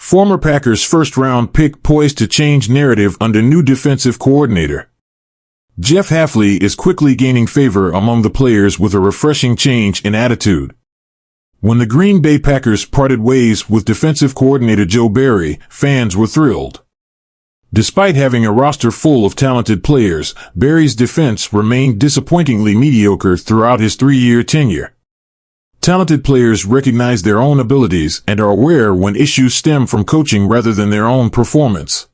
Former Packers first-round pick poised to change narrative under new defensive coordinator. Jeff Hafley is quickly gaining favor among the players with a refreshing change in attitude. When the Green Bay Packers parted ways with defensive coordinator Joe Barry, fans were thrilled. Despite having a roster full of talented players, Barry's defense remained disappointingly mediocre throughout his 3-year tenure. Talented players recognize their own abilities and are aware when issues stem from coaching rather than their own performance.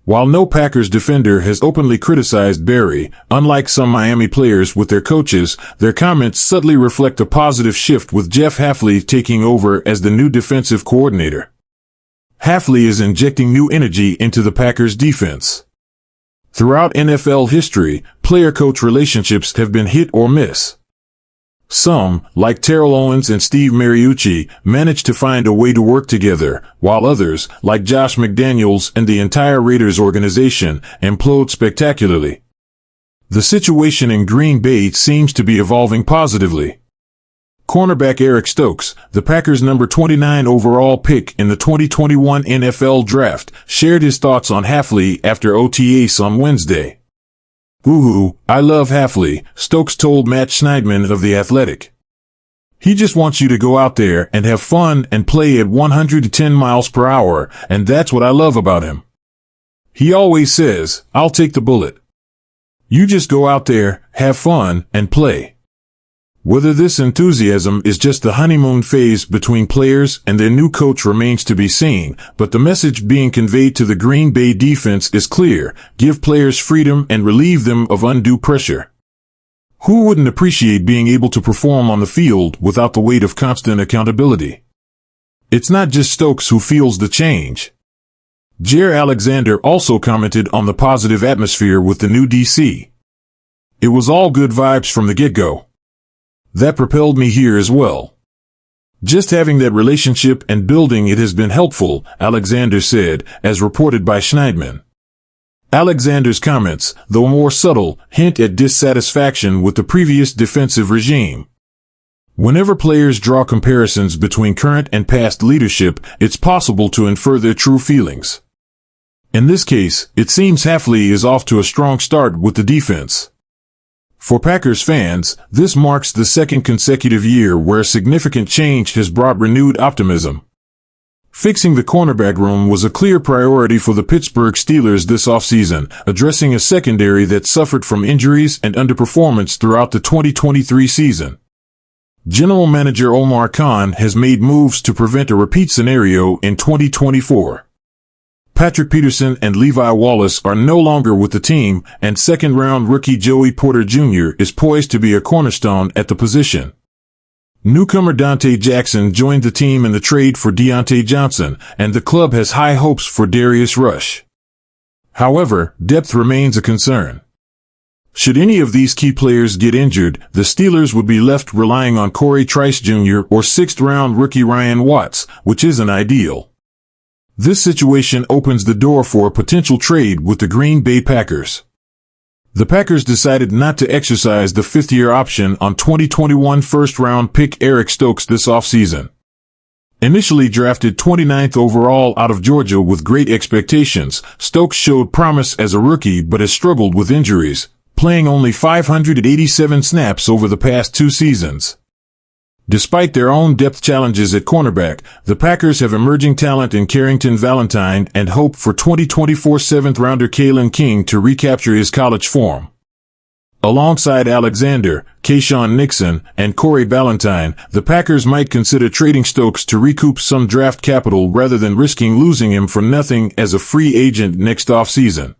While no Packers defender has openly criticized Barry, unlike some Miami players with their coaches, their comments subtly reflect a positive shift with Jeff Hafley taking over as the new defensive coordinator. Hafley is injecting new energy into the Packers defense. Throughout NFL history, player-coach relationships have been hit or miss. Some, like Terrell Owens and Steve Mariucci, managed to find a way to work together, while others, like Josh McDaniels and the entire Raiders organization, implode spectacularly. The situation in Green Bay seems to be evolving positively. Cornerback Eric Stokes, the Packers' number 29 overall pick in the 2021 NFL Draft, shared his thoughts on Hafley after OTAs on Wednesday. "Woohoo, I love Hafley," Stokes told Matt Schneidman of The Athletic. "He just wants you to go out there and have fun and play at 110 miles per hour, and that's what I love about him. He always says, 'I'll take the bullet.' You just go out there, have fun, and play." Whether this enthusiasm is just the honeymoon phase between players and their new coach remains to be seen, but the message being conveyed to the Green Bay defense is clear: give players freedom and relieve them of undue pressure. Who wouldn't appreciate being able to perform on the field without the weight of constant accountability? It's not just Stokes who feels the change. Jair Alexander also commented on the positive atmosphere with the new DC. "It was all good vibes from the get-go. That propelled me here as well. Just having that relationship and building it has been helpful," Alexander said, as reported by Schneidman. Alexander's comments, though more subtle, hint at dissatisfaction with the previous defensive regime. Whenever players draw comparisons between current and past leadership, it's possible to infer their true feelings. In this case, it seems Hafley is off to a strong start with the defense. For Packers fans, this marks the second consecutive year where significant change has brought renewed optimism. Fixing the cornerback room was a clear priority for the Pittsburgh Steelers this offseason, addressing a secondary that suffered from injuries and underperformance throughout the 2023 season. General Manager Omar Khan has made moves to prevent a repeat scenario in 2024. Patrick Peterson and Levi Wallace are no longer with the team, and second-round rookie Joey Porter Jr. is poised to be a cornerstone at the position. Newcomer Dante Jackson joined the team in the trade for Deontay Johnson, and the club has high hopes for Darius Rush. However, depth remains a concern. Should any of these key players get injured, the Steelers would be left relying on Corey Trice Jr. or sixth-round rookie Ryan Watts, which isn't ideal. This situation opens the door for a potential trade with the Green Bay Packers. The Packers decided not to exercise the fifth-year option on 2021 first-round pick Eric Stokes this offseason. Initially drafted 29th overall out of Georgia with great expectations, Stokes showed promise as a rookie but has struggled with injuries, playing only 587 snaps over the past 2 seasons. Despite their own depth challenges at cornerback, the Packers have emerging talent in Carrington Valentine and hope for 2024 seventh-rounder Kalen King to recapture his college form. Alongside Alexander, Keyshawn Nixon, and Corey Ballantyne, the Packers might consider trading Stokes to recoup some draft capital rather than risking losing him for nothing as a free agent next offseason.